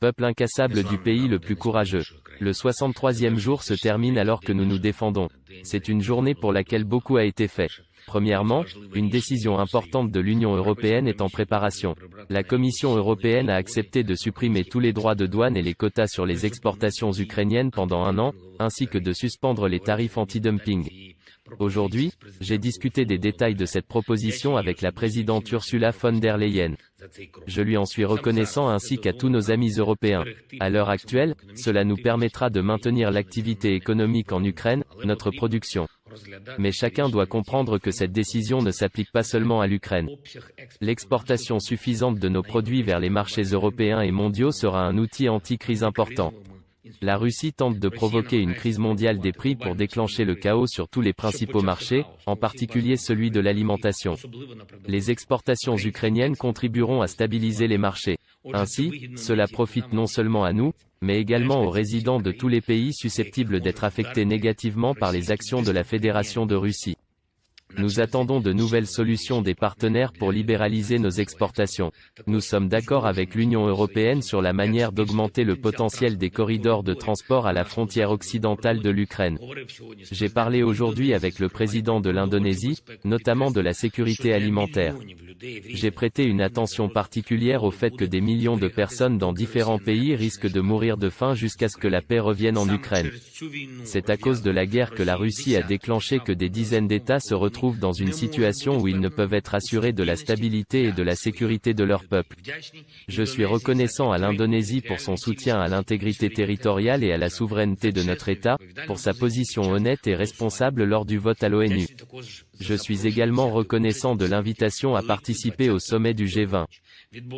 peuple incassable du pays le plus courageux. Le 63e jour se termine alors que nous nous défendons. C'est une journée pour laquelle beaucoup a été fait. Premièrement, une décision importante de l'Union européenne est en préparation. La Commission européenne a accepté de supprimer tous les droits de douane et les quotas sur les exportations ukrainiennes pendant 1 an, ainsi que de suspendre les tarifs anti-dumping. Aujourd'hui, j'ai discuté des détails de cette proposition avec la présidente Ursula von der Leyen. Je lui en suis reconnaissant ainsi qu'à tous nos amis européens. À l'heure actuelle, cela nous permettra de maintenir l'activité économique en Ukraine, notre production. Mais chacun doit comprendre que cette décision ne s'applique pas seulement à l'Ukraine. L'exportation suffisante de nos produits vers les marchés européens et mondiaux sera un outil anti-crise important. La Russie tente de provoquer une crise mondiale des prix pour déclencher le chaos sur tous les principaux marchés, en particulier celui de l'alimentation. Les exportations ukrainiennes contribueront à stabiliser les marchés. Ainsi, cela profite non seulement à nous, mais également aux résidents de tous les pays susceptibles d'être affectés négativement par les actions de la Fédération de Russie. Nous attendons de nouvelles solutions des partenaires pour libéraliser nos exportations. Nous sommes d'accord avec l'Union européenne sur la manière d'augmenter le potentiel des corridors de transport à la frontière occidentale de l'Ukraine. J'ai parlé aujourd'hui avec le président de l'Indonésie, notamment de la sécurité alimentaire. J'ai prêté une attention particulière au fait que des millions de personnes dans différents pays risquent de mourir de faim jusqu'à ce que la paix revienne en Ukraine. C'est à cause de la guerre que la Russie a déclenché que des dizaines d'États se retrouvent dans une situation où ils ne peuvent être assurés de la stabilité et de la sécurité de leur peuple. Je suis reconnaissant à l'Indonésie pour son soutien à l'intégrité territoriale et à la souveraineté de notre État, pour sa position honnête et responsable lors du vote à l'ONU. Je suis également reconnaissant de l'invitation à participer au sommet du G20.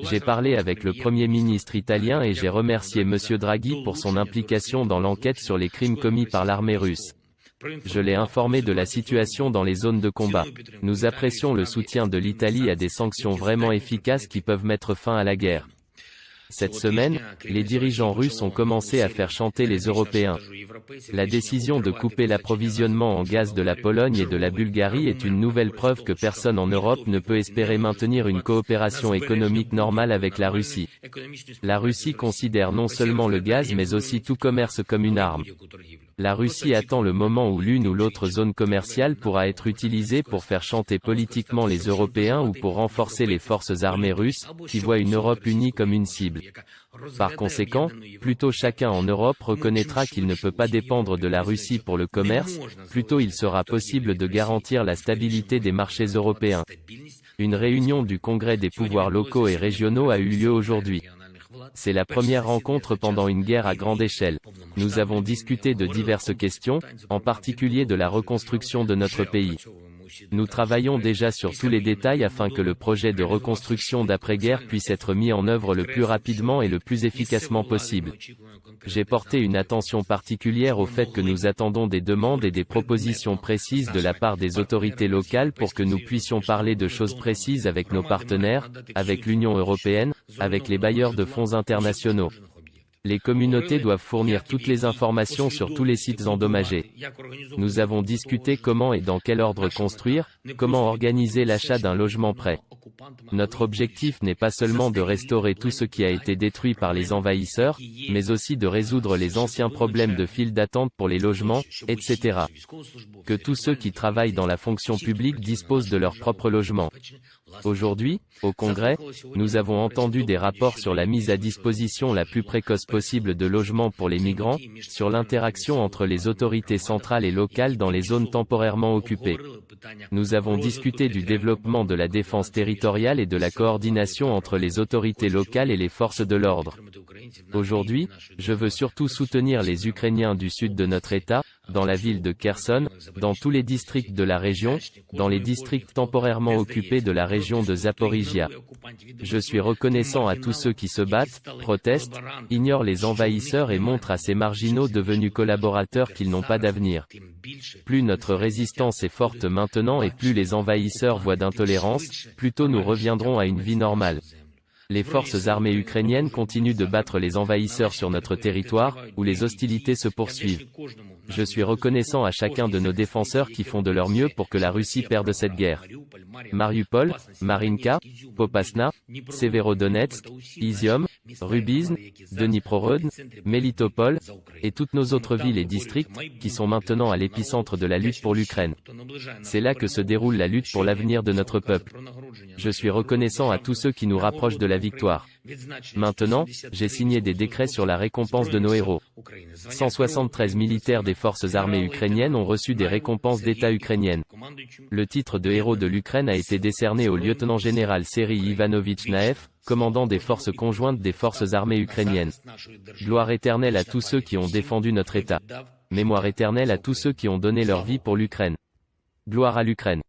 J'ai parlé avec le Premier ministre italien et j'ai remercié M. Draghi pour son implication dans l'enquête sur les crimes commis par l'armée russe. Je l'ai informé de la situation dans les zones de combat. Nous apprécions le soutien de l'Italie à des sanctions vraiment efficaces qui peuvent mettre fin à la guerre. Cette semaine, les dirigeants russes ont commencé à faire chanter les Européens. La décision de couper l'approvisionnement en gaz de la Pologne et de la Bulgarie est une nouvelle preuve que personne en Europe ne peut espérer maintenir une coopération économique normale avec la Russie. La Russie considère non seulement le gaz mais aussi tout commerce comme une arme. La Russie attend le moment où l'une ou l'autre zone commerciale pourra être utilisée pour faire chanter politiquement les Européens ou pour renforcer les forces armées russes, qui voient une Europe unie comme une cible. Par conséquent, plus tôt chacun en Europe reconnaîtra qu'il ne peut pas dépendre de la Russie pour le commerce, plus tôt il sera possible de garantir la stabilité des marchés européens. Une réunion du Congrès des pouvoirs locaux et régionaux a eu lieu aujourd'hui. C'est la première rencontre pendant une guerre à grande échelle. Nous avons discuté de diverses questions, en particulier de la reconstruction de notre pays. Nous travaillons déjà sur tous les détails afin que le projet de reconstruction d'après-guerre puisse être mis en œuvre le plus rapidement et le plus efficacement possible. J'ai porté une attention particulière au fait que nous attendons des demandes et des propositions précises de la part des autorités locales pour que nous puissions parler de choses précises avec nos partenaires, avec l'Union européenne, avec les bailleurs de fonds internationaux. Les communautés doivent fournir toutes les informations sur tous les sites endommagés. Nous avons discuté comment et dans quel ordre construire, comment organiser l'achat d'un logement prêt. Notre objectif n'est pas seulement de restaurer tout ce qui a été détruit par les envahisseurs, mais aussi de résoudre les anciens problèmes de files d'attente pour les logements, etc. Que tous ceux qui travaillent dans la fonction publique disposent de leur propre logement. Aujourd'hui, au Congrès, nous avons entendu des rapports sur la mise à disposition la plus précoce possible de logements pour les migrants, sur l'interaction entre les autorités centrales et locales dans les zones temporairement occupées. Nous avons discuté du développement de la défense territoriale et de la coordination entre les autorités locales et les forces de l'ordre. Aujourd'hui, je veux surtout soutenir les Ukrainiens du sud de notre État, dans la ville de Kherson, dans tous les districts de la région, dans les districts temporairement occupés de la région de Zaporijia. Je suis reconnaissant à tous ceux qui se battent, protestent, ignorent les envahisseurs et montrent à ces marginaux devenus collaborateurs qu'ils n'ont pas d'avenir. Plus notre résistance est forte maintenant et plus les envahisseurs voient d'intolérance, plus tôt nous reviendrons à une vie normale. Les forces armées ukrainiennes continuent de battre les envahisseurs sur notre territoire, où les hostilités se poursuivent. Je suis reconnaissant à chacun de nos défenseurs qui font de leur mieux pour que la Russie perde cette guerre. Mariupol, Marinka, Popasna, Severodonetsk, Izium, Rubizn, Dniprorodne, Melitopol, et toutes nos autres villes et districts, qui sont maintenant à l'épicentre de la lutte pour l'Ukraine. C'est là que se déroule la lutte pour l'avenir de notre peuple. Je suis reconnaissant à tous ceux qui nous rapprochent de la victoire. Maintenant, j'ai signé des décrets sur la récompense de nos héros. 173 militaires des forces armées ukrainiennes ont reçu des récompenses d'État ukrainiennes. Le titre de héros de l'Ukraine a été décerné au lieutenant-général Serhiy Ivanovitch Naev, commandant des forces conjointes des forces armées ukrainiennes. Gloire éternelle à tous ceux qui ont défendu notre État. Mémoire éternelle à tous ceux qui ont donné leur vie pour l'Ukraine. Gloire à l'Ukraine.